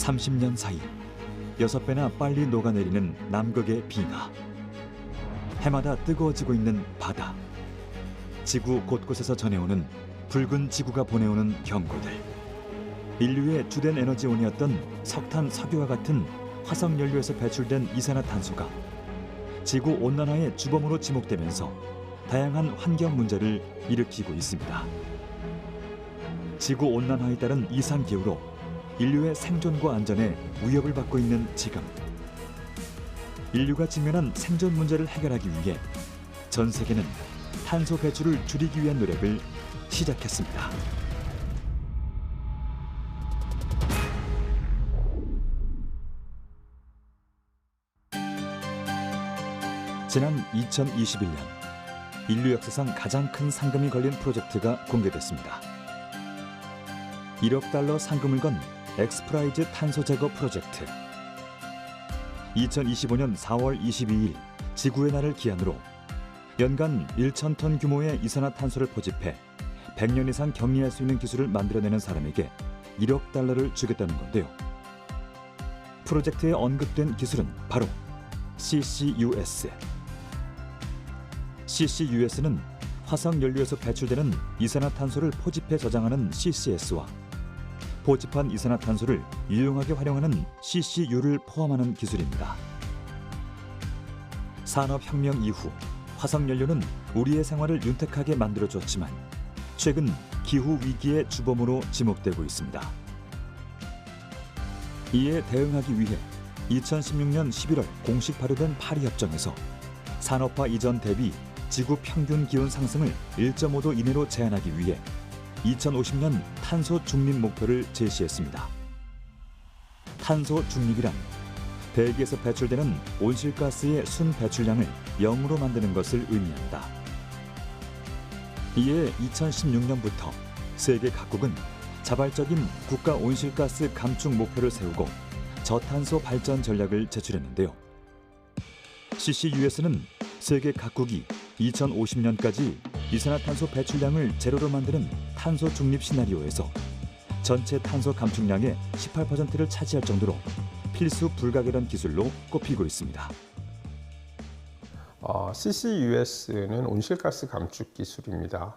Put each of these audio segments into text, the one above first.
30년 사이 6배나 빨리 녹아내리는 남극의 빙하. 해마다 뜨거워지고 있는 바다. 지구 곳곳에서 전해오는 붉은 지구가 보내오는 경고들. 인류의 주된 에너지원이었던 석탄, 석유와 같은 화석 연료에서 배출된 이산화탄소가 지구 온난화의 주범으로 지목되면서 다양한 환경 문제를 일으키고 있습니다. 지구 온난화에 따른 이상 기후로 인류의 생존과 안전에 위협을 받고 있는 지금, 인류가 직면한 생존 문제를 해결하기 위해 전 세계는 탄소 배출을 줄이기 위한 노력을 시작했습니다. 지난 2021년 인류 역사상 가장 큰 상금이 걸린 프로젝트가 공개됐습니다. 1억 달러 상금을 건 엑스프라이즈 탄소 제거 프로젝트. 2025년 4월 22일 지구의 날을 기한으로 연간 1,000톤 규모의 이산화탄소를 포집해 100년 이상 격리할 수 있는 기술을 만들어내는 사람에게 1억 달러를 주겠다는 건데요. 프로젝트에 언급된 기술은 바로 CCUS. CCUS는 화석 연료에서 배출되는 이산화탄소를 포집해 저장하는 CCS와 포집한 이산화탄소를 유용하게 활용하는 CCU를 포함하는 기술입니다. 산업혁명 이후 화석 연료는 우리의 생활을 윤택하게 만들어줬지만 최근 기후 위기의 주범으로 지목되고 있습니다. 이에 대응하기 위해 2016년 11월 공식 발효된 파리협정에서 산업화 이전 대비 지구 평균 기온 상승을 1.5도 이내로 제한하기 위해 2050년 탄소 중립 목표를 제시했습니다. 탄소 중립이란 대기에서 배출되는 온실가스의 순 배출량을 0으로 만드는 것을 의미한다. 이에 2016년부터 세계 각국은 자발적인 국가 온실가스 감축 목표를 세우고 저탄소 발전 전략을 제출했는데요. CCUS는 세계 각국이 2050년까지 이산화탄소 배출량을 제로로 만드는 탄소 중립 시나리오에서 전체 탄소 감축량의 18%를 차지할 정도로 필수 불가결한 기술로 꼽히고 있습니다. CCUS는 온실가스 감축 기술입니다.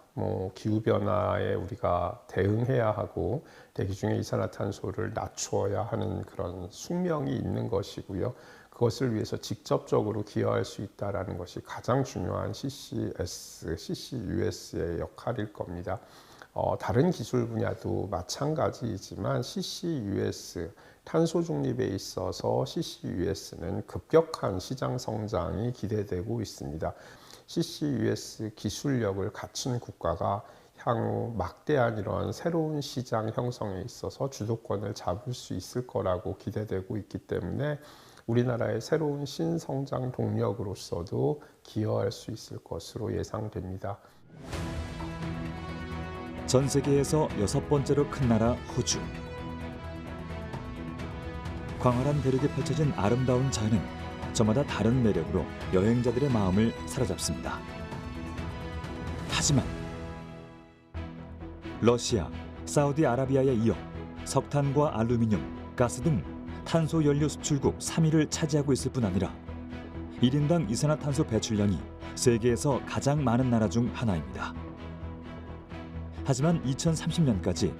기후변화에 우리가 대응해야 하고 대기 중에 이산화탄소를 낮추어야 하는 그런 숙명이 있는 것이고요. 그것을 위해서 직접적으로 기여할 수 있다는 것이 가장 중요한 CCUS의 역할일 겁니다. 다른 기술 분야도 마찬가지이지만 CCUS, 탄소 중립에 있어서 CCUS는 급격한 시장 성장이 기대되고 있습니다. CCUS 기술력을 갖춘 국가가 향후 막대한 이런 새로운 시장 형성에 있어서 주도권을 잡을 수 있을 거라고 기대되고 있기 때문에 우리나라의 새로운 신성장 동력으로서도 기여할 수 있을 것으로 예상됩니다. 전 세계에서 6번째로 큰 나라 호주. 광활한 대륙에 펼쳐진 아름다운 자연은 저마다 다른 매력으로 여행자들의 마음을 사로잡습니다. 하지만 러시아, 사우디아라비아에 이어 석탄과 알루미늄, 가스 등 탄소 연료 수출국 3위를 차지하고 있을 뿐 아니라 1인당 이산화탄소 배출량이 세계에서 가장 많은 나라 중 하나입니다. 하지만 2030년까지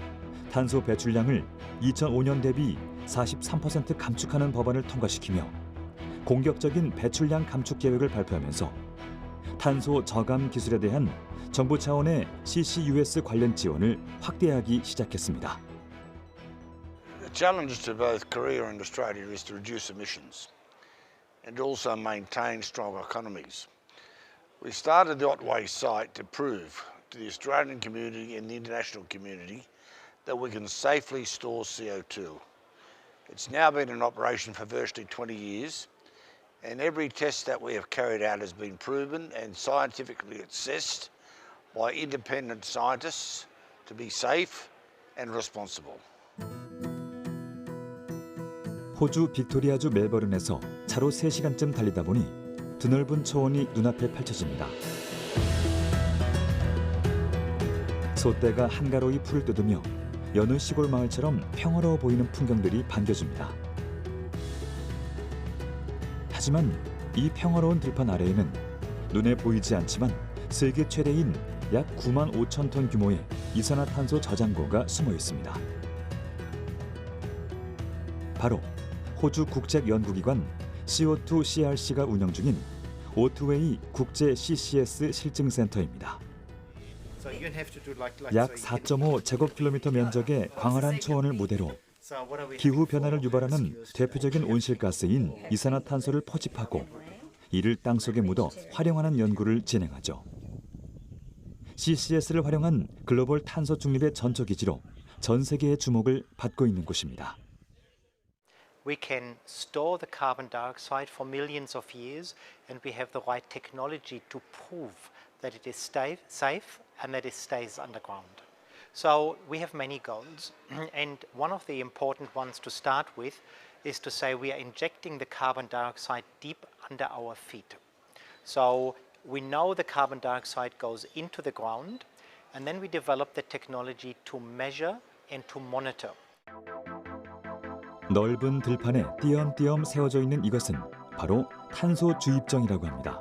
탄소 배출량을 2005년 대비 43% 감축하는 법안을 통과시키며 공격적인 배출량 감축 계획을 발표하면서 탄소 저감 기술에 대한 정부 차원의 CCUS 관련 지원을 확대하기 시작했습니다. The challenge to both Korea and Australia is to reduce emissions and also maintain strong economies. We started the Otway site to prove to the Australian community and the international community that we can safely store CO2. It's now been in operation for virtually 20 years, and every test that we have carried out has been proven and scientifically assessed by independent scientists to be safe and responsible. 호주 빅토리아주 멜버른에서 차로 3시간쯤 달리다 보니 드넓은 초원이 눈앞에 펼쳐집니다. 소떼가 한가로이 풀을 뜯으며 여느 시골 마을처럼 평화로워 보이는 풍경들이 반겨줍니다. 하지만 이 평화로운 들판 아래에는 눈에 보이지 않지만 세계 최대인 약 9만 5천 톤 규모의 이산화탄소 저장고가 숨어 있습니다. 바로 호주 국책연구기관 CO2 CRC가 운영 중인 오트웨이 국제 CCS 실증센터입니다. 약 4.5 제곱킬로미터 면적의 광활한 초원을 무대로 기후 변화를 유발하는 대표적인 온실가스인 이산화탄소를 포집하고 이를 땅속에 묻어 활용하는 연구를 진행하죠. CCS를 활용한 글로벌 탄소 중립의 전초기지로 전 세계의 주목을 받고 있는 곳입니다. We can store the carbon dioxide for millions of years, and we have the right technology to prove that it is safe and that it stays underground. So we have many goals, and one of the important ones to start with is to say we are injecting the carbon dioxide deep under our feet. So we know the carbon dioxide goes into the ground, and then we develop the technology to measure and to monitor. 넓은 들판에 띄엄띄엄 세워져 있는 이것은 바로 탄소 주입정이라고 합니다.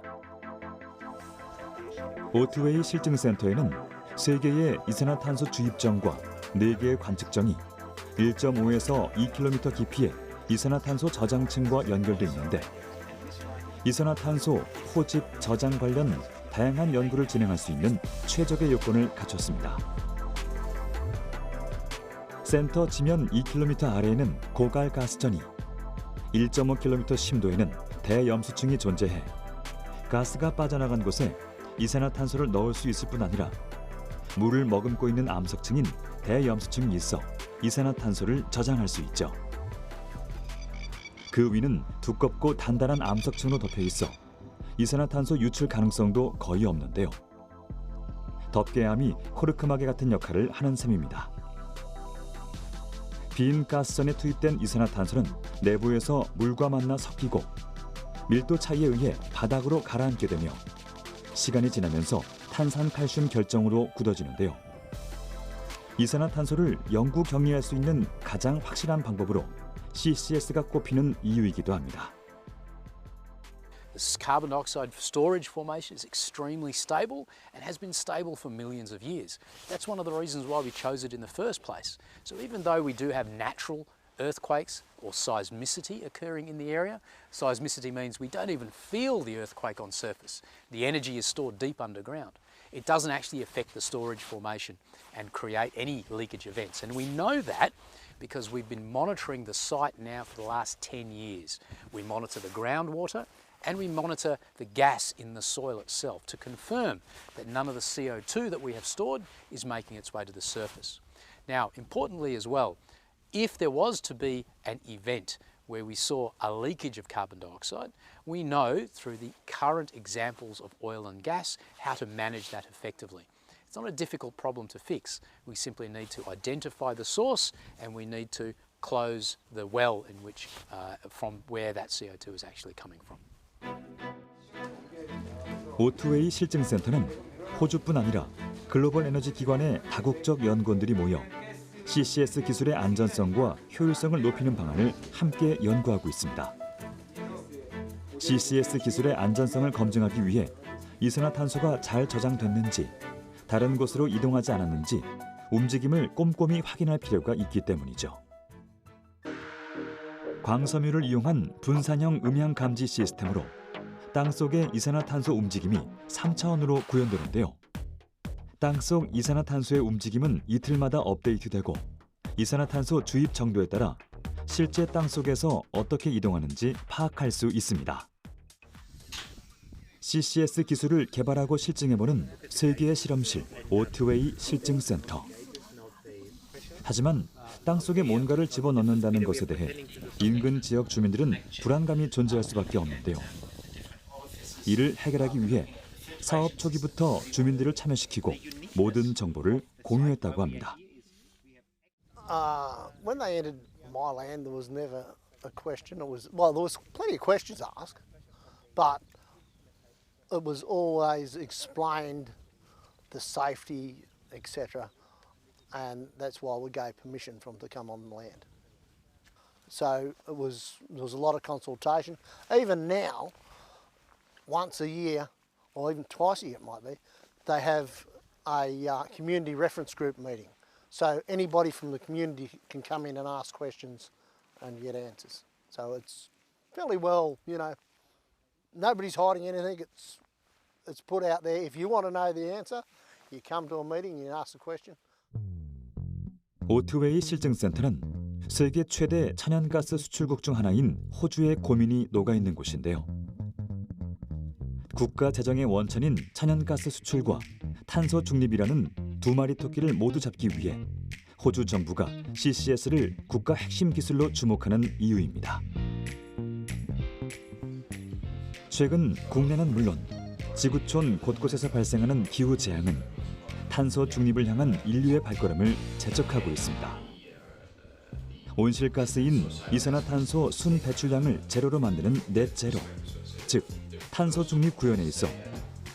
오트웨이 실증센터에는 3개의 이산화탄소 주입정과 4개의 관측정이 1.5에서 2km 깊이의 이산화탄소 저장층과 연결돼 있는데 이산화탄소 포집 저장 관련 다양한 연구를 진행할 수 있는 최적의 요건을 갖췄습니다. 센터 지면 2km 아래에는 고갈 가스전이, 1.5km 심도에는 대염수층이 존재해 가스가 빠져나간 곳에 이산화탄소를 넣을 수 있을 뿐 아니라 물을 머금고 있는 암석층인 대염수층이 있어 이산화탄소를 저장할 수 있죠. 그 위는 두껍고 단단한 암석층으로 덮여 있어 이산화탄소 유출 가능성도 거의 없는데요. 덮개암이 코르크마개 같은 역할을 하는 셈입니다. 빈 가스전에 투입된 이산화탄소는 내부에서 물과 만나 섞이고 밀도 차이에 의해 바닥으로 가라앉게 되며 시간이 지나면서 탄산칼슘 결정으로 굳어지는데요. 이산화탄소를 영구 격리할 수 있는 가장 확실한 방법으로 CCS가 꼽히는 이유이기도 합니다. This carbon dioxide storage formation is extremely stable and has been stable for millions of years. That's one of the reasons why we chose it in the first place. So even though we do have natural earthquakes or seismicity occurring in the area, seismicity means we don't even feel the earthquake on surface. The energy is stored deep underground. It doesn't actually affect the storage formation and create any leakage events. And we know that because we've been monitoring the site now for the last 10 years. We monitor the groundwater and we monitor the gas in the soil itself to confirm that none of the CO2 that we have stored is making its way to the surface. Now, importantly as well, if there was to be an event where we saw a leakage of carbon dioxide, we know through the current examples of oil and gas how to manage that effectively. It's not a difficult problem to fix. We simply need to identify the source and we need to close the well in which, from where that CO2 is actually coming from. 오트웨이 실증센터는 호주뿐 아니라 글로벌 에너지 기관의 다국적 연구원들이 모여 CCS 기술의 안전성과 효율성을 높이는 방안을 함께 연구하고 있습니다. CCS 기술의 안전성을 검증하기 위해 이산화탄소가 잘 저장됐는지, 다른 곳으로 이동하지 않았는지 움직임을 꼼꼼히 확인할 필요가 있기 때문이죠. 광섬유를 이용한 분산형 음향 감지 시스템으로 땅속의 이산화탄소 움직임이 3차원으로 구현되는데요. 땅속 이산화탄소의 움직임은 이틀마다 업데이트되고 이산화탄소 주입 정도에 따라 실제 땅속에서 어떻게 이동하는지 파악할 수 있습니다. CCS 기술을 개발하고 실증해보는 세계의 실험실 오트웨이 실증센터. 하지만 땅속에 뭔가를 집어넣는다는 것에 대해 인근 지역 주민들은 불안감이 존재할 수밖에 없는데요. 이를 해결하기 위해 사업 초기부터 주민들을 참여시키고 모든 정보를 공유했다고 합니다. When they entered my land, there was never a question. There was plenty of questions asked, but it was always explained the safety, etc. and that's why we gave permission for them to come on land. So there was a lot of consultation. Even now, once a year, or even twice a year it might be, they have a community reference group meeting. So anybody from the community can come in and ask questions and get answers. So it's fairly well, you know, nobody's hiding anything. It's put out there. If you want to know the answer, you come to a meeting, you ask a question. 오트웨이 실증센터는 세계 최대 천연가스 수출국 중 하나인 호주의 고민이 녹아있는 곳인데요. 국가 재정의 원천인 천연가스 수출과 탄소 중립이라는 두 마리 토끼를 모두 잡기 위해 호주 정부가 CCS를 국가 핵심 기술로 주목하는 이유입니다. 최근 국내는 물론 지구촌 곳곳에서 발생하는 기후 재앙은 탄소 중립을 향한 인류의 발걸음을 재촉하고 있습니다. 온실가스인 이산화탄소 순 배출량을 제로로 만드는 넷제로, 즉 탄소 중립 구현에 있어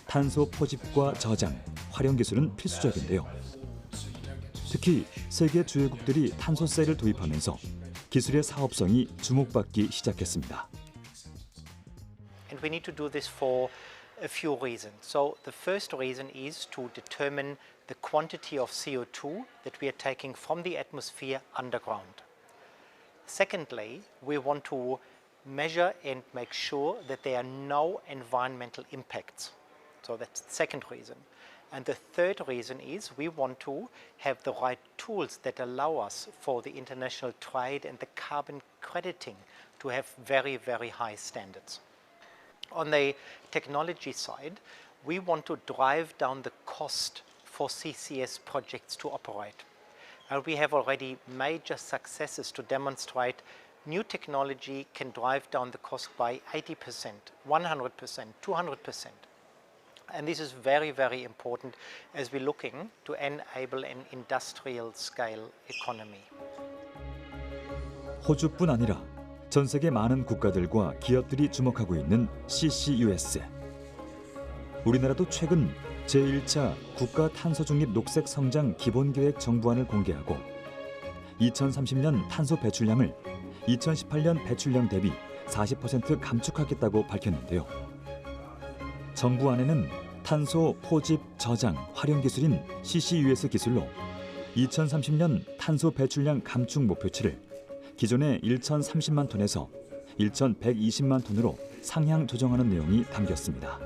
탄소 포집과 저장, 활용 기술은 필수적인데요. 특히 세계 주요국들이 탄소세를 도입하면서 기술의 사업성이 주목받기 시작했습니다. And we need to do this for a few reasons. So the first reason is to determine the quantity of CO2 that we are taking from the atmosphere underground. Secondly, we want to measure and make sure that there are no environmental impacts. So that's the second reason. And the third reason is we want to have the right tools that allow us for the international trade and the carbon crediting to have very, very high standards. On the technology side, we want to drive down the cost for CCS projects to operate. And we have already major successes to demonstrate new technology can drive down the cost by 80%, 100%, 200%. And this is very, very important as we're looking to enable an industrial scale economy. 호주뿐 아니라 전 세계 많은 국가들과 기업들이 주목하고 있는 CCUS. 우리나라도 최근 제1차 국가 탄소 중립 녹색 성장 기본계획 정부안을 공개하고 2030년 탄소 배출량을 2018년 배출량 대비 40% 감축하겠다고 밝혔는데요. 정부안에는 탄소 포집, 저장, 활용 기술인 CCUS 기술로 2030년 탄소 배출량 감축 목표치를 기존의 1,030만 톤에서 1,120만 톤으로 상향 조정하는 내용이 담겼습니다.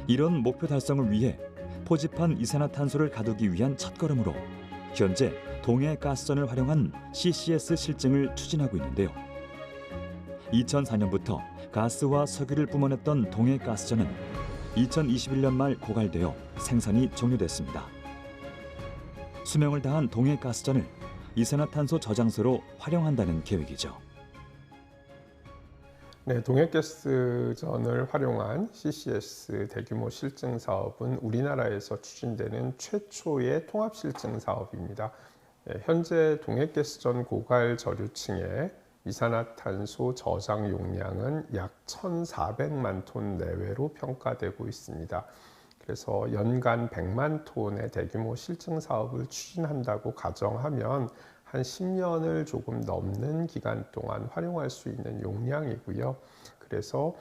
이런 목표 달성을 위해 포집한 이산화탄소를 가두기 위한 첫걸음으로 현재 동해가스전을 활용한 CCS 실증을 추진하고 있는데요. 2004년부터 가스와 석유를 뿜어냈던 동해가스전은 2021년 말 고갈되어 생산이 종료됐습니다. 수명을 다한 동해가스전을 이산화탄소 저장소로 활용한다는 계획이죠. 네, 동해가스전을 활용한 CCS 대규모 실증 사업은 우리나라에서 추진되는 최초의 통합 실증 사업입니다. 현재 동해가스전 고갈 저류층의 이산화탄소 저장 용량은 약 1,400만 톤 내외로 평가되고 있습니다. 그래서 연간 100만 톤의 대규모 실증 사업을 추진한다고 가정하면 한 10년을 조금 넘는 기간 동안 활용할 수 있는 용량이고요. 그래서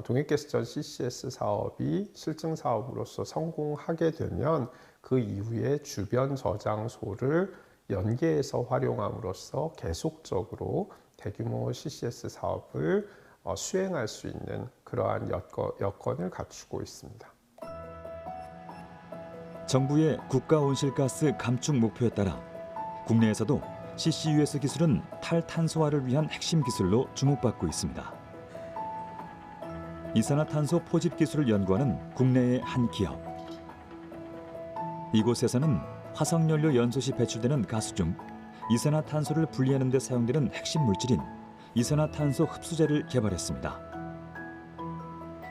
동해가스전 CCS 사업이 실증 사업으로서 성공하게 되면 그 이후에 주변 저장소를 연계해서 활용함으로써 계속적으로 대규모 CCS 사업을 수행할 수 있는 그러한 여건을 갖추고 있습니다. 정부의 국가 온실가스 감축 목표에 따라 국내에서도 CCUS 기술은 탈탄소화를 위한 핵심 기술로 주목받고 있습니다. 이산화탄소 포집 기술을 연구하는 국내의 한 기업. 이곳에서는 화석연료 연소 시 배출되는 가스 중 이산화탄소를 분리하는 데 사용되는 핵심 물질인 이산화탄소 흡수제를 개발했습니다.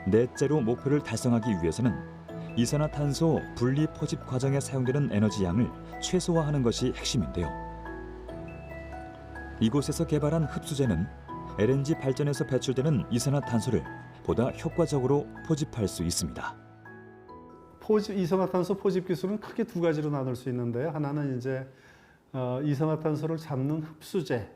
넷제로 목표를 달성하기 위해서는 이산화탄소 분리 포집 과정에 사용되는 에너지 양을 최소화하는 것이 핵심인데요. 이곳에서 개발한 흡수제는 LNG 발전에서 배출되는 이산화탄소를 보다 효과적으로 포집할 수 있습니다. 이산화탄소 포집 기술은 크게 두 가지로 나눌 수 있는데요. 하나는 이제 이산화탄소를 잡는 흡수제,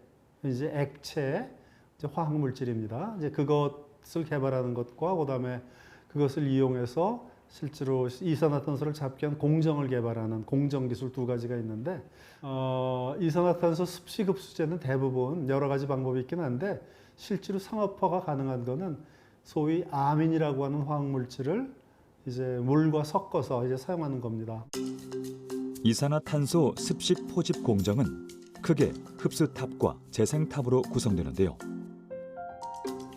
이제 액체, 이제 화학 물질입니다. 이제 그것을 개발하는 것과 그다음에 그것을 이용해서 실제로 이산화탄소를 잡게 한 공정을 개발하는 공정 기술 두 가지가 있는데 이산화탄소 습식 흡수제는 대부분 여러 가지 방법이 있긴 한데 실제로 상업화가 가능한 거는 소위 아민이라고 하는 화학 물질을 이제 물과 섞어서 이제 사용하는 겁니다. 이산화탄소 습식 포집 공정은 크게 흡수탑과 재생탑으로 구성되는데요.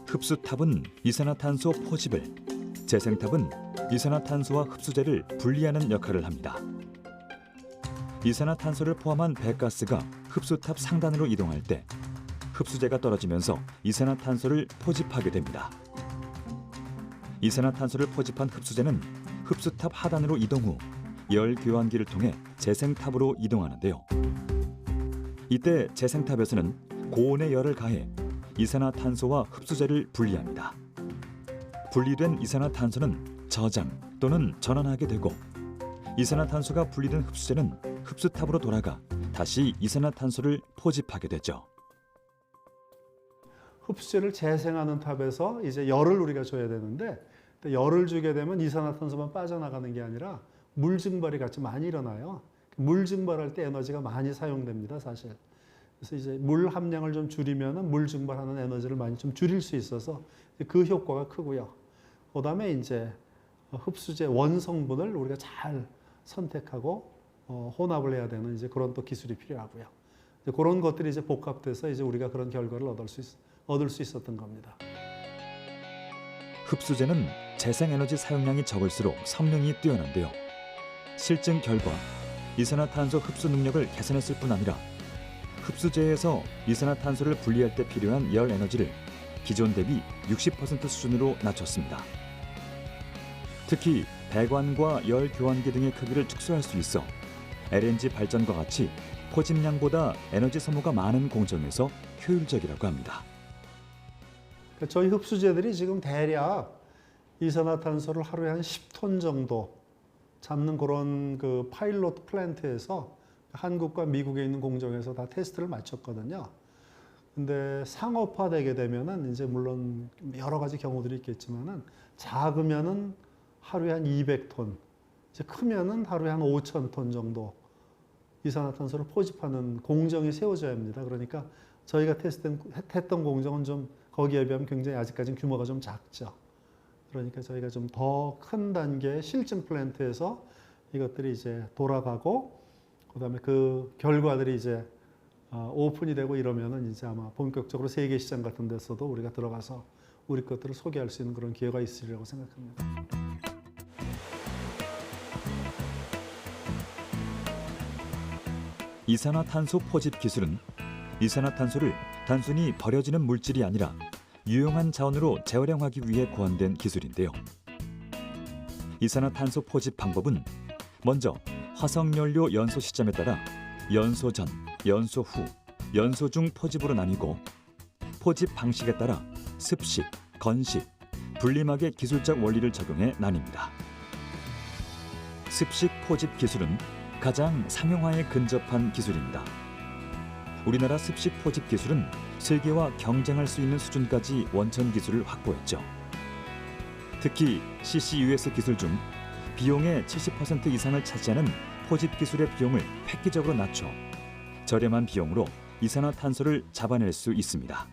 흡수탑은 이산화탄소 포집을, 재생탑은 이산화탄소와 흡수제를 분리하는 역할을 합니다. 이산화탄소를 포함한 배가스가 흡수탑 상단으로 이동할 때 흡수제가 떨어지면서 이산화탄소를 포집하게 됩니다. 이산화탄소를 포집한 흡수제는 흡수탑 하단으로 이동 후 열 교환기를 통해 재생탑으로 이동하는데요. 이때 재생탑에서는 고온의 열을 가해 이산화탄소와 흡수제를 분리합니다. 분리된 이산화탄소는 저장 또는 전환하게 되고 이산화탄소가 분리된 흡수제는 흡수탑으로 돌아가 다시 이산화탄소를 포집하게 되죠. 흡수제를 재생하는 탑에서 이제 열을 우리가 줘야 되는데 열을 주게 되면 이산화탄소만 빠져나가는 게 아니라 물 증발이 같이 많이 일어나요. 물 증발할 때 에너지가 많이 사용됩니다, 사실. 그래서 이제 물 함량을 좀 줄이면은 물 증발하는 에너지를 많이 좀 줄일 수 있어서 그 효과가 크고요. 그다음에 이제 흡수제 원성분을 우리가 잘 선택하고 혼합을 해야 되는 이제 그런 또 기술이 필요하고요. 이제 그런 것들이 이제 복합돼서 이제 우리가 그런 결과를 얻을 수 있었던 겁니다. 흡수제는 재생에너지 사용량이 적을수록 성능이 뛰어난데요. 실증 결과 이산화탄소 흡수 능력을 개선했을 뿐 아니라 흡수제에서 이산화탄소를 분리할 때 필요한 열 에너지를 기존 대비 60% 수준으로 낮췄습니다. 특히 배관과 열 교환기 등의 크기를 축소할 수 있어 LNG 발전과 같이 포집량보다 에너지 소모가 많은 공정에서 효율적이라고 합니다. 저희 흡수제들이 지금 대략 이산화탄소를 하루에 한 10톤 정도 잡는 그런 그 파일럿 플랜트에서 한국과 미국에 있는 공정에서 다 테스트를 마쳤거든요. 근데 상업화되게 되면은 이제 물론 여러 가지 경우들이 있겠지만은 작으면은 하루에 한 200톤, 이제 크면은 하루에 한 5,000톤 정도 이산화탄소를 포집하는 공정이 세워져야 합니다. 그러니까 저희가 테스트했던 공정은 좀 거기에 비하면 굉장히 아직까지는 규모가 좀 작죠. 그러니까 저희가 좀 더 큰 단계의 실증 플랜트에서 이것들이 이제 돌아가고 그다음에 그 결과들이 이제 오픈이 되고 이러면은 이제 아마 본격적으로 세계 시장 같은 데서도 우리가 들어가서 우리 것들을 소개할 수 있는 그런 기회가 있으리라고 생각합니다. 이산화탄소 포집 기술은 이산화탄소를 단순히 버려지는 물질이 아니라 유용한 자원으로 재활용하기 위해 고안된 기술인데요. 이산화탄소 포집 방법은 먼저 화석연료 연소 시점에 따라 연소 전, 연소 후, 연소 중 포집으로 나뉘고 포집 방식에 따라 습식, 건식, 분리막의 기술적 원리를 적용해 나뉩니다. 습식 포집 기술은 가장 상용화에 근접한 기술입니다. 우리나라 습식 포집 기술은 세계와 경쟁할 수 있는 수준까지 원천 기술을 확보했죠. 특히 CCUS 기술 중 비용의 70% 이상을 차지하는 포집 기술의 비용을 획기적으로 낮춰 저렴한 비용으로 이산화탄소를 잡아낼 수 있습니다.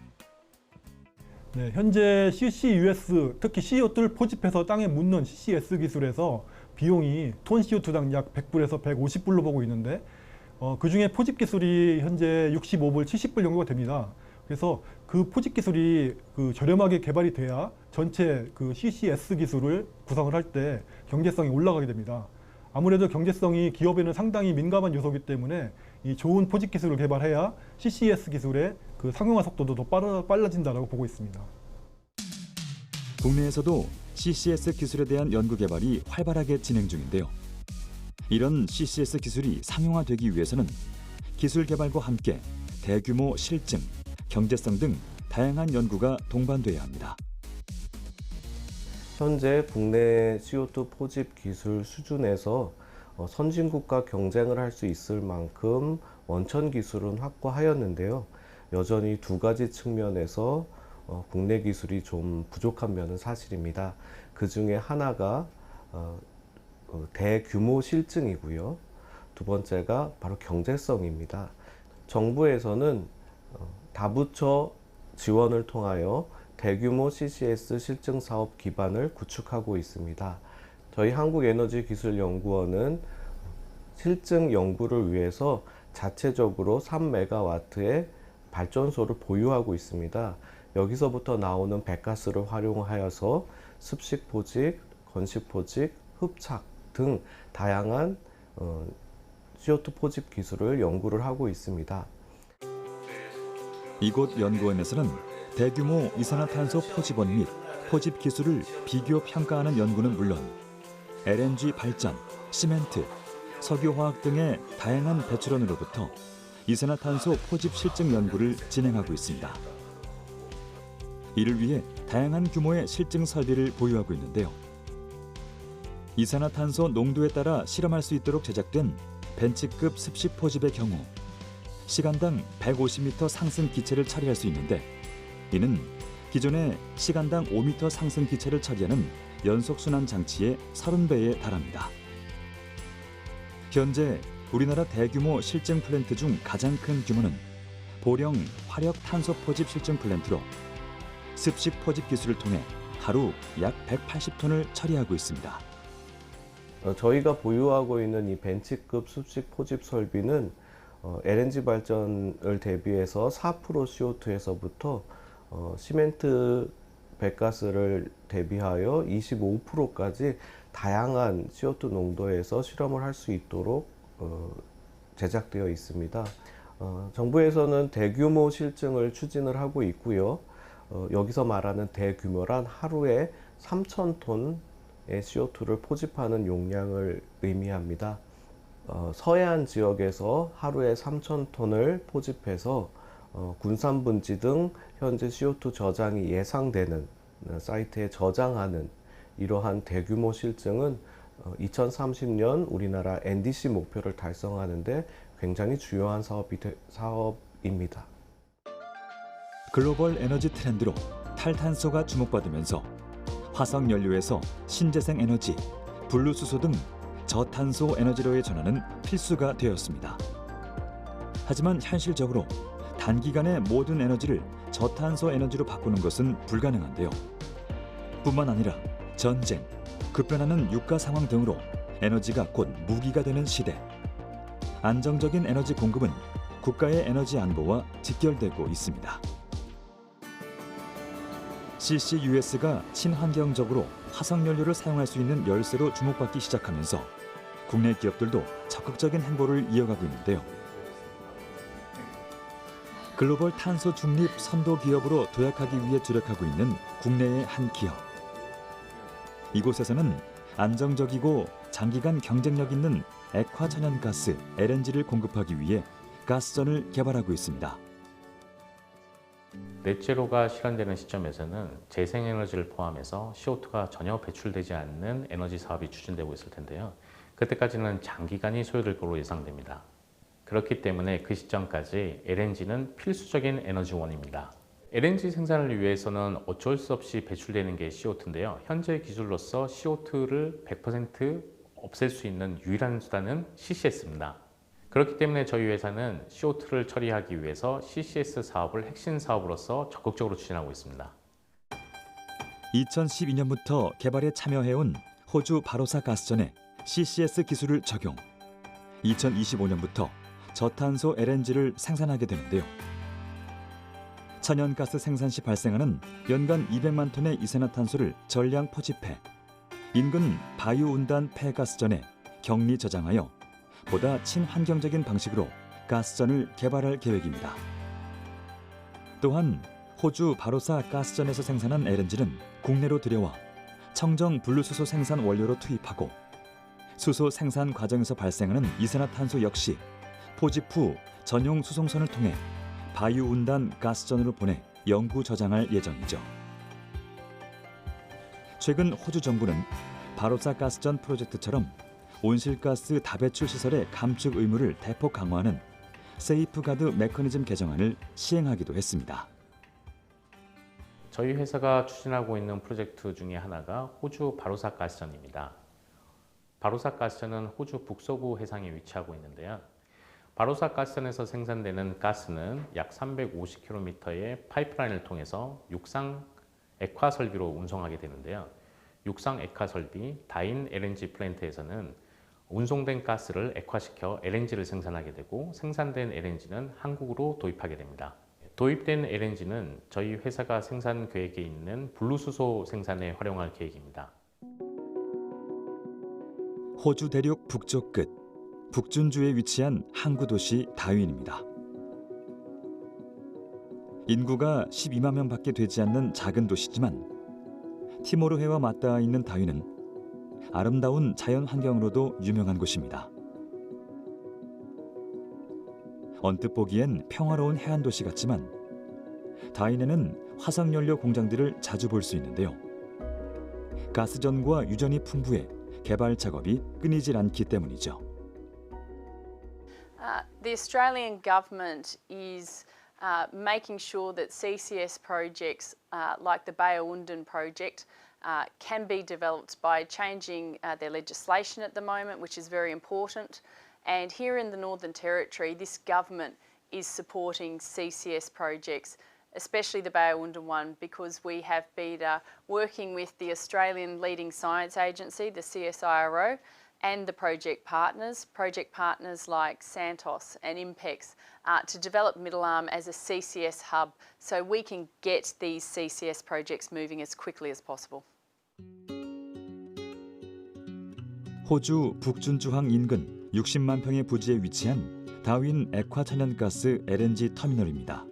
네, 현재 CCUS, 특히 CO2를 포집해서 땅에 묻는 CCS 기술에서 비용이 톤 CO2당 약 100불에서 150불로 보고 있는데 그중에 포집 기술이 현재 65불, 70불 정도가 됩니다. 그래서 그 포집 기술이 저렴하게 개발이 돼야 전체 그 CCS 기술을 구성을 할 때 경제성이 올라가게 됩니다. 아무래도 경제성이 기업에는 상당히 민감한 요소이기 때문에 이 좋은 포집 기술을 개발해야 CCS 기술의 그 상용화 속도도 더 빨라진다고 보고 있습니다. 국내에서도 CCS 기술에 대한 연구 개발이 활발하게 진행 중인데요. 이런 CCS 기술이 상용화되기 위해서는 기술 개발과 함께 대규모 실증, 경제성 등 다양한 연구가 동반돼야 합니다. 현재 국내 CO2 포집 기술 수준에서 선진국과 경쟁을 할 수 있을 만큼 원천 기술은 확보하였는데요. 여전히 두 가지 측면에서 국내 기술이 좀 부족한 면은 사실입니다. 그 중에 하나가 대규모 실증이고요. 두 번째가 바로 경제성입니다. 정부에서는 다부처 지원을 통하여 대규모 CCS 실증 사업 기반을 구축하고 있습니다. 저희 한국에너지기술연구원은 실증 연구를 위해서 자체적으로 3메가와트의 발전소를 보유하고 있습니다. 여기서부터 나오는 배가스를 활용하여서 습식 포집, 건식 포집, 흡착 등 다양한 CO2 포집 기술을 연구를 하고 있습니다. 이곳 연구원에서는 대규모 이산화탄소 포집원 및 포집 기술을 비교 평가하는 연구는 물론 LNG 발전, 시멘트, 석유화학 등의 다양한 배출원으로부터 이산화탄소 포집 실증 연구를 진행하고 있습니다. 이를 위해 다양한 규모의 실증 설비를 보유하고 있는데요. 이산화탄소 농도에 따라 실험할 수 있도록 제작된 벤치급 습식 포집의 경우 시간당 150m 상승 기체를 처리할 수 있는데 이는 기존의 시간당 5m 상승 기체를 처리하는 연속순환 장치의 30배에 달합니다. 현재 우리나라 대규모 실증 플랜트 중 가장 큰 규모는 보령 화력 탄소 포집 실증 플랜트로 습식 포집 기술을 통해 하루 약 180톤을 처리하고 있습니다. 저희가 보유하고 있는 이 벤치급 습식 포집 설비는 LNG 발전을 대비해서 4% CO2에서부터 시멘트 배가스를 대비하여 25%까지 다양한 CO2 농도에서 실험을 할 수 있도록 제작되어 있습니다. 정부에서는 대규모 실증을 추진을 하고 있고요. 여기서 말하는 대규모란 하루에 3,000톤의 CO2를 포집하는 용량을 의미합니다. 서해안 지역에서 하루에 3,000톤을 포집해서 군산분지 등 현재 CO2 저장이 예상되는 사이트에 저장하는 이러한 대규모 실증은 2030년 우리나라 NDC 목표를 달성하는 데 굉장히 중요한 사업입니다. 글로벌 에너지 트렌드로 탈탄소가 주목받으면서 화석연료에서 신재생 에너지, 분리수소 등 저탄소 에너지로의 전환은 필수가 되었습니다. 하지만 현실적으로 단기간에 모든 에너지를 저탄소 에너지로 바꾸는 것은 불가능한데요. 뿐만 아니라 전쟁, 급변하는 유가 상황 등으로 에너지가 곧 무기가 되는 시대. 안정적인 에너지 공급은 국가의 에너지 안보와 직결되고 있습니다. CCUS가 친환경적으로 화석연료를 사용할 수 있는 열쇠로 주목받기 시작하면서 국내 기업들도 적극적인 행보를 이어가고 있는데요. 글로벌 탄소 중립 선도 기업으로 도약하기 위해 주력하고 있는 국내의 한 기업. 이곳에서는 안정적이고 장기간 경쟁력 있는 액화 천연가스 LNG를 공급하기 위해 가스전을 개발하고 있습니다. 넷제로가 실현되는 시점에서는 재생에너지를 포함해서 CO2가 전혀 배출되지 않는 에너지 사업이 추진되고 있을 텐데요. 그때까지는 장기간이 소요될 것으로 예상됩니다. 그렇기 때문에 그 시점까지 LNG는 필수적인 에너지원입니다. LNG 생산을 위해서는 어쩔 수 없이 배출되는 게 CO2인데요. 현재 기술로서 CO2를 100% 없앨 수 있는 유일한 수단은 CCS입니다. 그렇기 때문에 저희 회사는 CO2를 처리하기 위해서 CCS 사업을 핵심 사업으로서 적극적으로 추진하고 있습니다. 2012년부터 개발에 참여해온 호주 바로사 가스전에 CCS 기술을 적용. 2025년부터 저탄소 LNG를 생산하게 되는데요. 천연가스 생산 시 발생하는 연간 200만 톤의 이산화탄소를 전량 포집해 인근 바유운단 폐가스전에 격리 저장하여 보다 친환경적인 방식으로 가스전을 개발할 계획입니다. 또한 호주 바로사 가스전에서 생산한 LNG는 국내로 들여와 청정 분리수소 생산 원료로 투입하고 수소 생산 과정에서 발생하는 이산화탄소 역시 포집 후 전용 수송선을 통해 바유운단 가스전으로 보내 영구 저장할 예정이죠. 최근 호주 정부는 바로사 가스전 프로젝트처럼 온실가스 다배출 시설의 감축 의무를 대폭 강화하는 세이프가드 메커니즘 개정안을 시행하기도 했습니다. 저희 회사가 추진하고 있는 프로젝트 중에 하나가 호주 바로사 가스전입니다. 바로사 가스전은 호주 북서부 해상에 위치하고 있는데요. 바로사 가스전에서 생산되는 가스는 약 350km의 파이프라인을 통해서 육상 액화 설비로 운송하게 되는데요. 육상 액화 설비 다인 LNG 플랜트에서는 운송된 가스를 액화시켜 LNG를 생산하게 되고 생산된 LNG는 한국으로 도입하게 됩니다. 도입된 LNG는 저희 회사가 생산 계획에 있는 분리수소 생산에 활용할 계획입니다. 호주 대륙 북쪽 끝 북준주에 위치한 항구 도시 다윈입니다. 인구가 12만 명밖에 되지 않는 작은 도시지만 티모르해와 맞닿아 있는 다윈은 아름다운 자연 환경으로도 유명한 곳입니다. 언뜻 보기엔 평화로운 해안 도시 같지만 다윈에는 화석연료 공장들을 자주 볼 수 있는데요. 가스전과 유전이 풍부해 개발 작업이 끊이질 않기 때문이죠. The Australian government is making sure that CCS projects like the Bayu-Undan project can be developed by changing their legislation at the moment, which is very important. And here in the Northern Territory, this government is supporting CCS projects, especially the Bayu-Undan one, because we have been working with the Australian Leading Science Agency, the CSIRO, and the project partners like Santos and Impex, to develop Middle Arm as a CCS hub so we can get these CCS projects moving as quickly as possible. 호주 북준주항 인근 60만 평의 부지에 위치한 다윈 액화 천연가스 LNG 터미널입니다.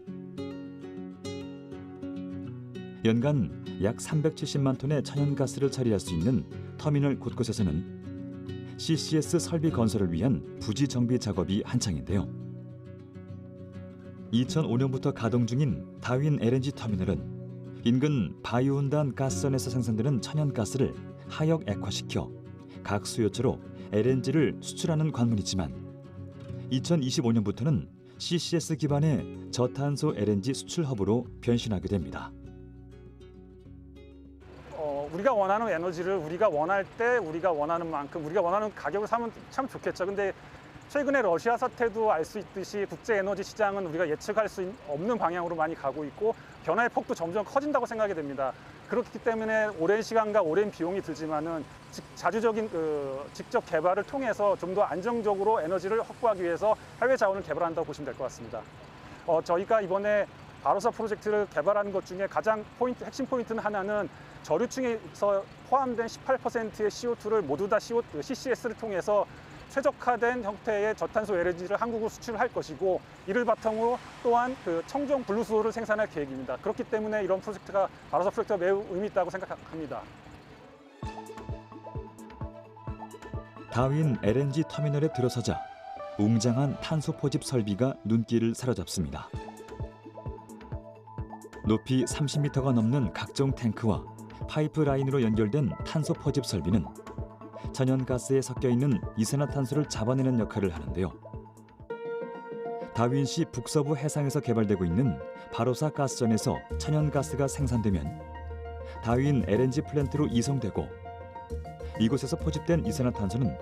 연간 약 370만 톤의 천연가스를 처리할 수 있는 터미널 곳곳에서는 CCS 설비 건설을 위한 부지 정비 작업이 한창인데요. 2005년부터 가동 중인 다윈 LNG 터미널은 인근 바유운단 가스선에서 생산되는 천연가스를 하역 액화시켜 각 수요처로 LNG를 수출하는 관문이지만 2025년부터는 CCS 기반의 저탄소 LNG 수출 허브로 변신하게 됩니다. 우리가 원하는 에너지를 우리가 원할 때 우리가 원하는 만큼 우리가 원하는 가격을 사면 참 좋겠죠. 근데 최근에 러시아 사태도 알 수 있듯이 국제 에너지 시장은 우리가 예측할 수 없는 방향으로 많이 가고 있고 변화의 폭도 점점 커진다고 생각이 됩니다. 그렇기 때문에 오랜 시간과 오랜 비용이 들지만은 자주적인 직접 개발을 통해서 좀 더 안정적으로 에너지를 확보하기 위해서 해외 자원을 개발한다고 보시면 될 것 같습니다. 저희가 이번에 바로사 프로젝트를 개발하는 것 중에 가장 핵심 포인트는 하나는 저류층에서 포함된 18%의 CO2를 모두 다 CCS를 통해서 최적화된 형태의 저탄소 LNG를 한국으로 수출할 것이고 이를 바탕으로 또한 청정 분리수소를 생산할 계획입니다. 그렇기 때문에 이런 프로젝트가 바로사 프로젝트가 매우 의미 있다고 생각합니다. 다윈 LNG 터미널에 들어서자 웅장한 탄소 포집 설비가 눈길을 사로잡습니다. 높이 30m가 넘는 각종 탱크와 파이프라인으로 연결된 탄소 포집 설비는 천연가스에 섞여 있는 이산화탄소를 잡아내는 역할을 하는데요. 다윈시 북서부 해상에서 개발되고 있는 바로사 가스전에서 천연가스가 생산되면 다윈 LNG 플랜트로 이송되고 이곳에서 포집된 이산화탄소는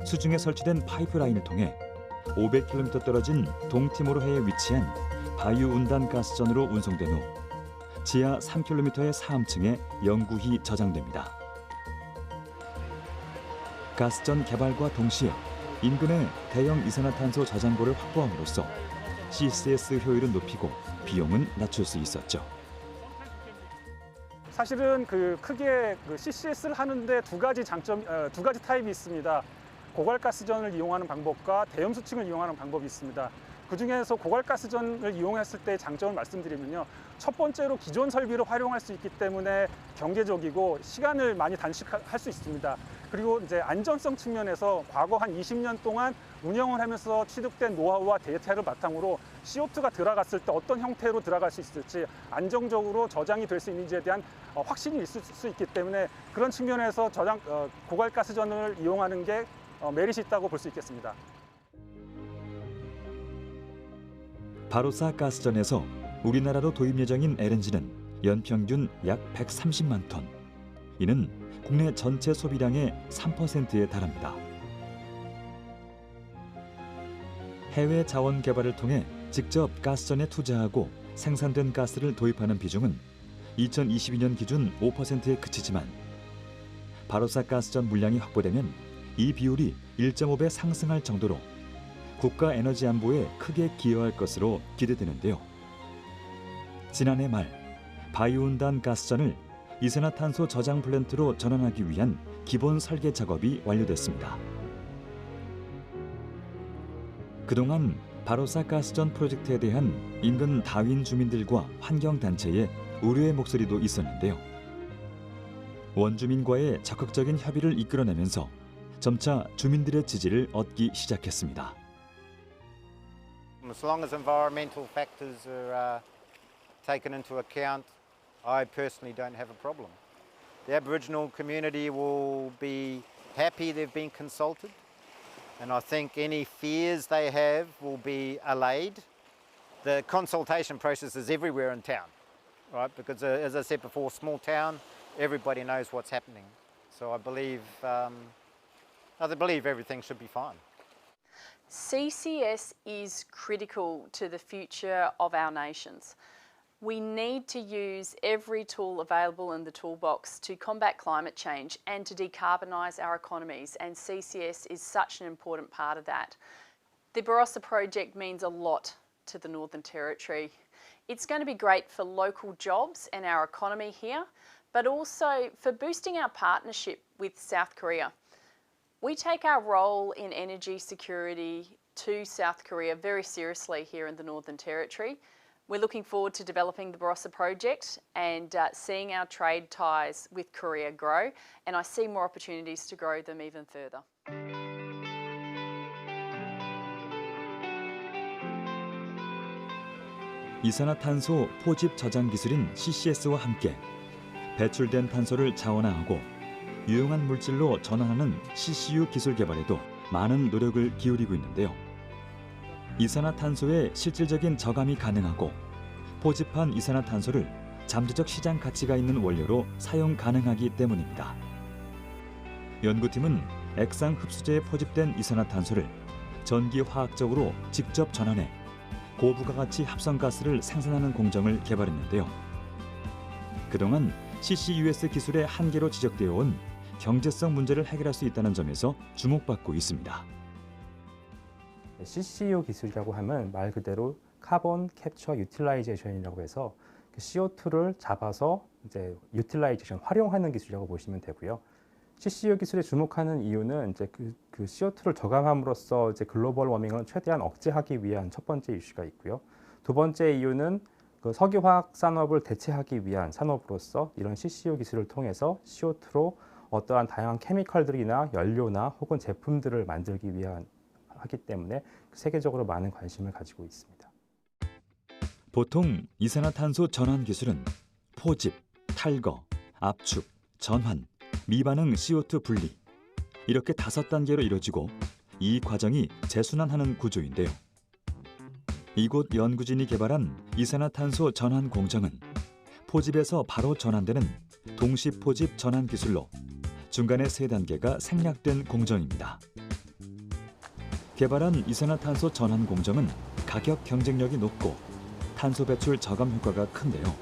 수중에 설치된 파이프라인을 통해 500km 떨어진 동티모르해에 위치한 바유운단 가스전으로 운송된 후 지하 3km의 사암층에 영구히 저장됩니다. 가스전 개발과 동시에 인근에 대형 이산화탄소 저장고를 확보함으로써 CCS 효율을 높이고 비용은 낮출 수 있었죠. 사실은 크게 CCS를 하는데 두 가지 타입이 있습니다. 고갈가스전을 이용하는 방법과 대염수층을 이용하는 방법이 있습니다. 그중에서 고갈가스전을 이용했을 때의 장점을 말씀드리면요. 첫 번째로 기존 설비를 활용할 수 있기 때문에 경제적이고 시간을 많이 단축할 수 있습니다. 그리고 이제 안전성 측면에서 과거 한 20년 동안 운영을 하면서 취득된 노하우와 데이터를 바탕으로 CO2가 들어갔을 때 어떤 형태로 들어갈 수 있을지 안정적으로 저장이 될 수 있는지에 대한 확신이 있을 수 있기 때문에 그런 측면에서 고갈가스전을 이용하는 게 메리트 있다고 볼 수 있겠습니다. 바로사 가스전에서 우리나라로 도입 예정인 LNG는 연평균 약 130만 톤. 이는 국내 전체 소비량의 3%에 달합니다. 해외 자원 개발을 통해 직접 가스전에 투자하고 생산된 가스를 도입하는 비중은 2022년 기준 5%에 그치지만 바로사 가스전 물량이 확보되면 이 비율이 1.5배 상승할 정도로 국가 에너지 안보에 크게 기여할 것으로 기대되는데요. 지난해 말 바이온단 가스전을 이산화탄소 저장 플랜트로 전환하기 위한 기본 설계 작업이 완료됐습니다. 그동안 바로사 가스전 프로젝트에 대한 인근 다윈 주민들과 환경단체의 우려의 목소리도 있었는데요. 원주민과의 적극적인 협의를 이끌어내면서 점차 주민들의 지지를 얻기 시작했습니다. As long as environmental factors are taken into account, I personally don't have a problem. The Aboriginal community will be happy they've been consulted, and I think any fears they have will be allayed. The consultation process is everywhere in town, right? Because as I said before, small town, everybody knows what's happening. So I believe everything should be fine. CCS is critical to the future of our nations. We need to use every tool available in the toolbox to combat climate change and to decarbonise our economies, and CCS is such an important part of that. The Barossa project means a lot to the Northern Territory. It's going to be great for local jobs and our economy here, but also for boosting our partnership with South Korea. We take our role in energy security to South Korea very seriously here in the Northern Territory. We're looking forward to developing the Barossa project and seeing our trade ties with Korea grow, and I see more opportunities to grow them even further. 이산화탄소 포집 저장 기술인 CCS와 함께 배출된 탄소를 자원화하고 유용한 물질로 전환하는 CCU 기술 개발에도 많은 노력을 기울이고 있는데요. 이산화탄소의 실질적인 저감이 가능하고 포집한 이산화탄소를 잠재적 시장 가치가 있는 원료로 사용 가능하기 때문입니다. 연구팀은 액상 흡수제에 포집된 이산화탄소를 전기화학적으로 직접 전환해 고부가가치 합성가스를 생산하는 공정을 개발했는데요. 그동안 CCUS 기술의 한계로 지적되어 온 경제성 문제를 해결할 수 있다는 점에서 주목받고 있습니다. CCU 기술이라고 하면 말 그대로 카본 캡처 유틸라이제이션이라고 해서 CO2를 잡아서 이제 유틸라이제이션 활용하는 기술이라고 보시면 되고요. CCU 기술에 주목하는 이유는 이제 그 CO2를 저감함으로써 이제 글로벌 워밍을 최대한 억제하기 위한 첫 번째 이슈가 있고요. 두 번째 이유는 그 석유화학 산업을 대체하기 위한 산업으로서 이런 CCU 기술을 통해서 CO2로 어떠한 다양한 케미컬들이나 연료나 혹은 제품들을 만들기 위한 하기 때문에 세계적으로 많은 관심을 가지고 있습니다. 보통 이산화탄소 전환 기술은 포집, 탈거, 압축, 전환, 미반응 CO2 분리 이렇게 5단계로 이루어지고 이 과정이 재순환하는 구조인데요. 이곳 연구진이 개발한 이산화탄소 전환 공정은 포집에서 바로 전환되는 동시 포집 전환 기술로 중간에 3단계가 생략된 공정입니다. 개발한 이산화탄소 전환 공정은 가격 경쟁력이 높고 탄소 배출 저감 효과가 큰데요.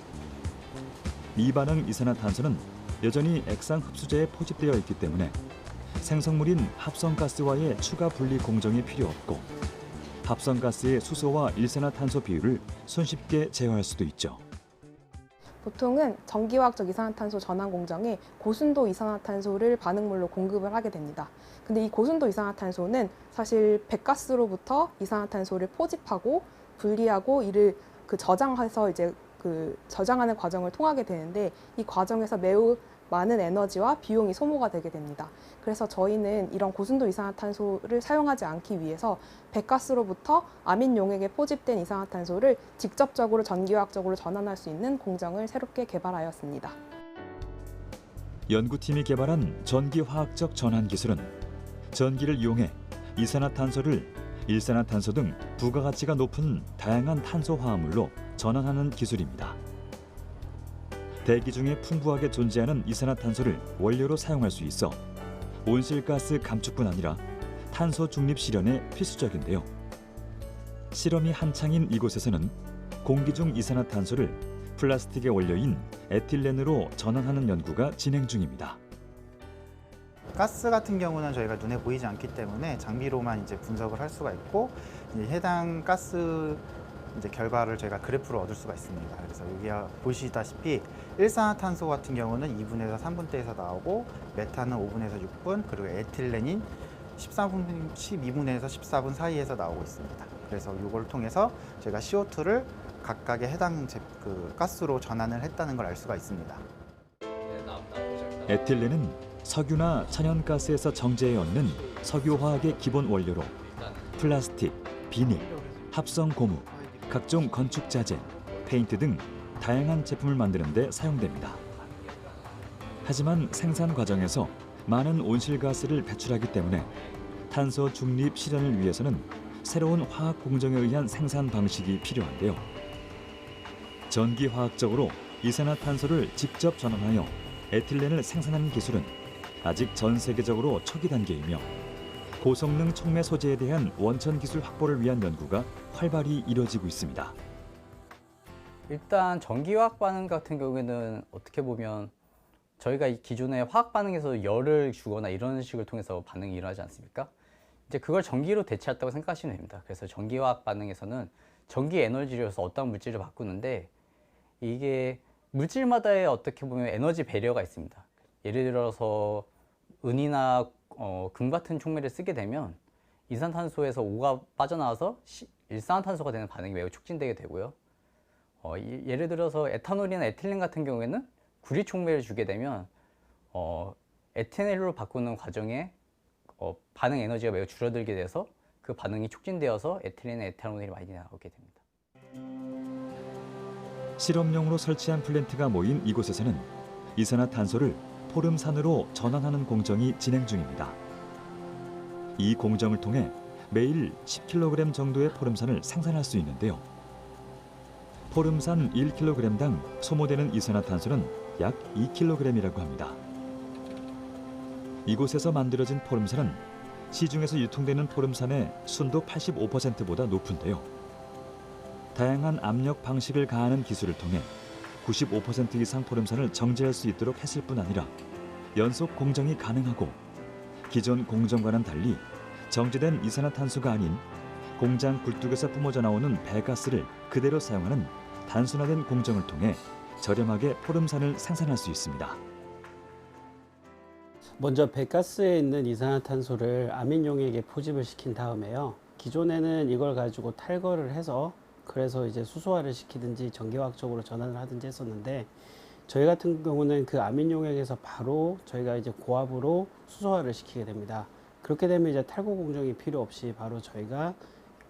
미반응 이산화탄소는 여전히 액상 흡수제에 포집되어 있기 때문에 생성물인 합성가스와의 추가 분리 공정이 필요 없고 합성가스의 수소와 일산화탄소 비율을 손쉽게 제어할 수도 있죠. 보통은 전기화학적 이산화탄소 전환 공정에 고순도 이산화탄소를 반응물로 공급을 하게 됩니다. 근데 이 고순도 이산화탄소는 사실 배가스로부터 이산화탄소를 포집하고 분리하고 이를 저장해서 이제 저장하는 과정을 통하게 되는데, 이 과정에서 매우 많은 에너지와 비용이 소모가 되게 됩니다. 그래서 저희는 이런 고순도 이산화탄소를 사용하지 않기 위해서 배가스로부터 아민 용액에 포집된 이산화탄소를 직접적으로 전기화학적으로 전환할 수 있는 공정을 새롭게 개발하였습니다. 연구팀이 개발한 전기화학적 전환 기술은 전기를 이용해 이산화탄소를 일산화탄소 등 부가가치가 높은 다양한 탄소 화합물로 전환하는 기술입니다. 대기 중에 풍부하게 존재하는 이산화탄소를 원료로 사용할 수 있어 온실가스 감축뿐 아니라 탄소 중립 실현에 필수적인데요. 실험이 한창인 이곳에서는 공기 중 이산화탄소를 플라스틱의 원료인 에틸렌으로 전환하는 연구가 진행 중입니다. 가스 같은 경우는 저희가 눈에 보이지 않기 때문에 장비로만 이제 분석을 할 수가 있고, 해당 가스 결과를 저희가 그래프로 얻을 수가 있습니다. 그래서 여기 보시다시피 일산화탄소 같은 경우는 2분에서 3분대에서 나오고, 메탄은 5분에서 6분, 그리고 에틸렌인 12분에서 14분 사이에서 나오고 있습니다. 그래서 이걸 통해서 저희가 CO2를 각각의 해당 가스로 전환을 했다는 걸 알 수가 있습니다. 에틸렌은 석유나 천연가스에서 정제해 얻는 석유화학의 기본 원료로 플라스틱, 비닐, 합성 고무, 각종 건축 자재, 페인트 등 다양한 제품을 만드는 데 사용됩니다. 하지만 생산 과정에서 많은 온실가스를 배출하기 때문에 탄소 중립 실현을 위해서는 새로운 화학 공정에 의한 생산 방식이 필요한데요. 전기화학적으로 이산화탄소를 직접 전환하여 에틸렌을 생산하는 기술은 아직 전 세계적으로 초기 단계이며, 고성능 촉매 소재에 대한 원천 기술 확보를 위한 연구가 활발히 이뤄지고 있습니다. 일단 전기화학 반응 같은 경우에는 어떻게 보면 저희가 기존의 화학 반응에서 열을 주거나 이런 식을 통해서 반응이 일어나지 않습니까? 이제 그걸 전기로 대체했다고 생각하시면 됩니다. 그래서 전기화학 반응에서는 전기 에너지로서 어떤 물질을 바꾸는데, 이게 물질마다의 어떻게 보면 에너지 배려가 있습니다. 예를 들어서 은이나 금 같은 촉매를 쓰게 되면 이산탄소에서 O가 빠져나와서 일산화탄소가 되는 반응이 매우 촉진되게 되고요. 예를 들어서 에탄올이나 에틸렌 같은 경우에는 구리 촉매를 주게 되면 에탄올로 바꾸는 과정에 반응 에너지가 매우 줄어들게 돼서 그 반응이 촉진되어서 에틸렌과 에탄올이 많이 나오게 됩니다. 실험용으로 설치한 플랜트가 모인 이곳에서는 이산화탄소를 포름산으로 전환하는 공정이 진행 중입니다. 이 공정을 통해 매일 10kg 정도의 포름산을 생산할 수 있는데요. 포름산 1kg당 소모되는 이산화탄소는 약 2kg이라고 합니다. 이곳에서 만들어진 포름산은 시중에서 유통되는 포름산의 순도 85%보다 높은데요. 다양한 압력 방식을 가하는 기술을 통해 95% 이상 포름산을 정제할 수 있도록 했을 뿐 아니라 연속 공정이 가능하고, 기존 공정과는 달리 정제된 이산화탄소가 아닌 공장 굴뚝에서 뿜어져 나오는 배가스를 그대로 사용하는 단순화된 공정을 통해 저렴하게 포름산을 생산할 수 있습니다. 먼저 배가스에 있는 이산화탄소를 아민용액에 포집을 시킨 다음에요. 기존에는 이걸 가지고 탈거를 해서 그래서 이제 수소화를 시키든지 전기화학적으로 전환을 하든지 했었는데, 저희 같은 경우는 그 아민용액에서 바로 저희가 이제 고압으로 수소화를 시키게 됩니다. 그렇게 되면 이제 탈거 공정이 필요 없이 바로 저희가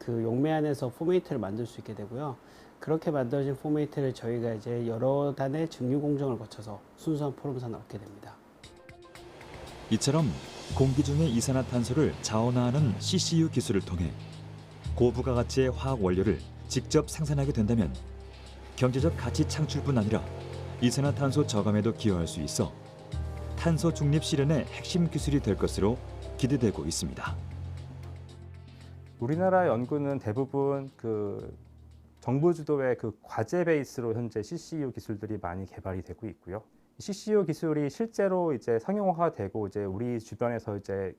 그 용매 안에서 포메이트를 만들 수 있게 되고요. 그렇게 만들어진 포메이트를 저희가 이제 여러 단의 증류 공정을 거쳐서 순수한 포름산을 얻게 됩니다. 이처럼 공기 중의 이산화탄소를 자원화하는 CCU 기술을 통해 고부가가치의 화학 원료를 직접 생산하게 된다면 경제적 가치 창출뿐 아니라 이산화탄소 저감에도 기여할 수 있어 탄소 중립 실현의 핵심 기술이 될 것으로 기대되고 있습니다. 우리나라 연구는 대부분 정부 주도의 과제 베이스로 현재 CCU 기술들이 많이 개발이 되고 있고요. CCU 기술이 실제로 이제 상용화되고 이제 우리 주변에서 이제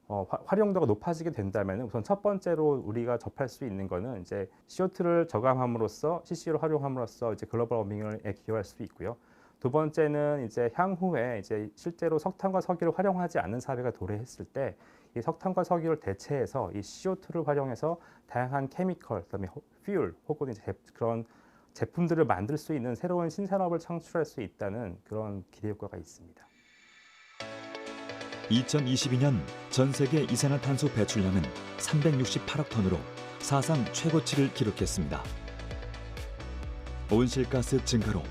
활용도가 높아지게 된다면 우선 첫 번째로 우리가 접할 수 있는 거는 이제 CO2를 저감함으로써 CCU를 활용함으로써 이제 글로벌 워밍에 기여할 수 있고요. 두 번째는 이제 향후에 이제 실제로 석탄과 석유를 활용하지 않는 사회가 도래했을 때 이 석탄과 석유를 대체해서 이 CO2를 활용해서 다양한 케미컬, 그다음에 퓨얼 혹은 이제 그런 제품들을 만들 수 있는 새로운 신산업을 창출할 수 있다는 그런 기대 효과가 있습니다. 2022년 전 세계 이산화탄소 배출량은 368억 톤으로 사상 최고치를 기록했습니다. 온실가스 증가로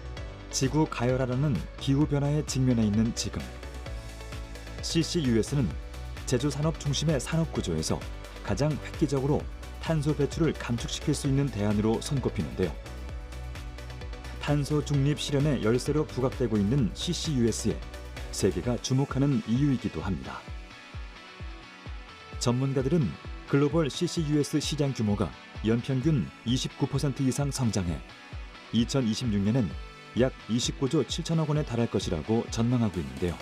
지구 가열화라는 기후변화에 직면해 있는 지금 CCUS는 제조산업 중심의 산업구조에서 가장 획기적으로 탄소 배출을 감축시킬 수 있는 대안으로 손꼽히는데요. 탄소 중립 실현의 열쇠로 부각되고 있는 CCUS에 세계가 주목하는 이유이기도 합니다. 전문가들은 글로벌 CCUS 시장 규모가 연평균 29% 이상 성장해 2026년엔 약 29조 7천억 원에 달할 것이라고 전망하고 있는데요.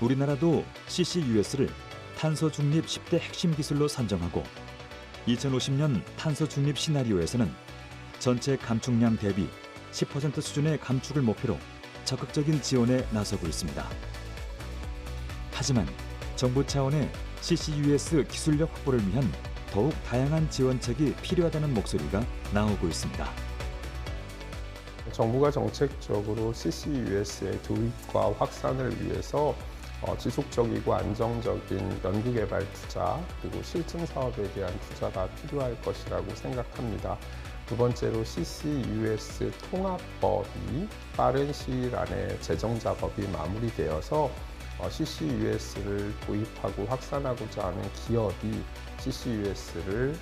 우리나라도 CCUS를 탄소 중립 10대 핵심 기술로 선정하고 2050년 탄소 중립 시나리오에서는 전체 감축량 대비 10% 수준의 감축을 목표로 적극적인 지원에 나서고 있습니다. 하지만 정부 차원의 CCUS 기술력 확보를 위한 더욱 다양한 지원책이 필요하다는 목소리가 나오고 있습니다. 정부가 정책적으로 CCUS의 도입과 확산을 위해서 지속적이고 안정적인 연구개발 투자 그리고 실증 사업에 대한 투자가 필요할 것이라고 생각합니다. 두 번째로 CCUS 통합법이 빠른 시일 안에 제정 작업이 마무리되어서 CCUS를 도입하고 확산하고자 하는 기업이 CCUS를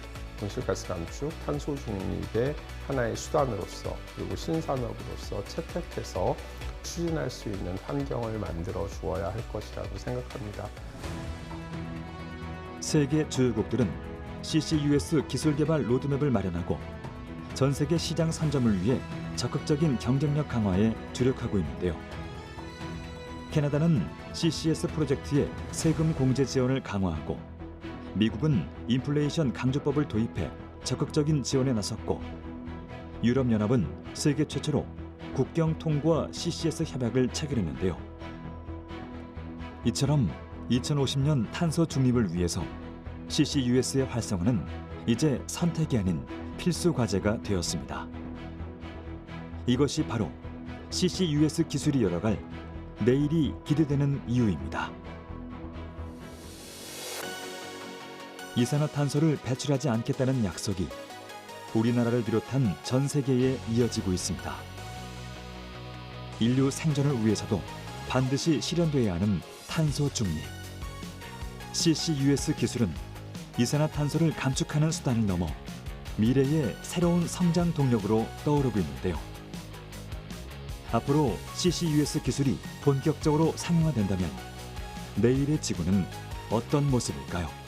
온실가스 감축, 탄소 중립의 하나의 수단으로서 그리고 신산업으로서 채택해서 추진할 수 있는 환경을 만들어 주어야 할 것이라고 생각합니다. 세계 주요국들은 CCUS 기술 개발 로드맵을 마련하고 전 세계 시장 선점을 위해 적극적인 경쟁력 강화에 주력하고 있는데요. 캐나다는 CCS 프로젝트에 세금 공제 지원을 강화하고 미국은 인플레이션 강조법을 도입해 적극적인 지원에 나섰고 유럽연합은 세계 최초로 국경 통과 CCS 협약을 체결했는데요. 이처럼 2050년 탄소 중립을 위해서 CCUS의 활성화는 이제 선택이 아닌 필수 과제가 되었습니다. 이것이 바로 CCUS 기술이 열어갈 내일이 기대되는 이유입니다. 이산화탄소를 배출하지 않겠다는 약속이 우리나라를 비롯한 전 세계에 이어지고 있습니다. 인류 생존을 위해서도 반드시 실현돼야 하는 탄소 중립. CCUS 기술은 이산화탄소를 감축하는 수단을 넘어 미래의 새로운 성장 동력으로 떠오르고 있는데요. 앞으로 CCUS 기술이 본격적으로 상용화된다면 내일의 지구는 어떤 모습일까요?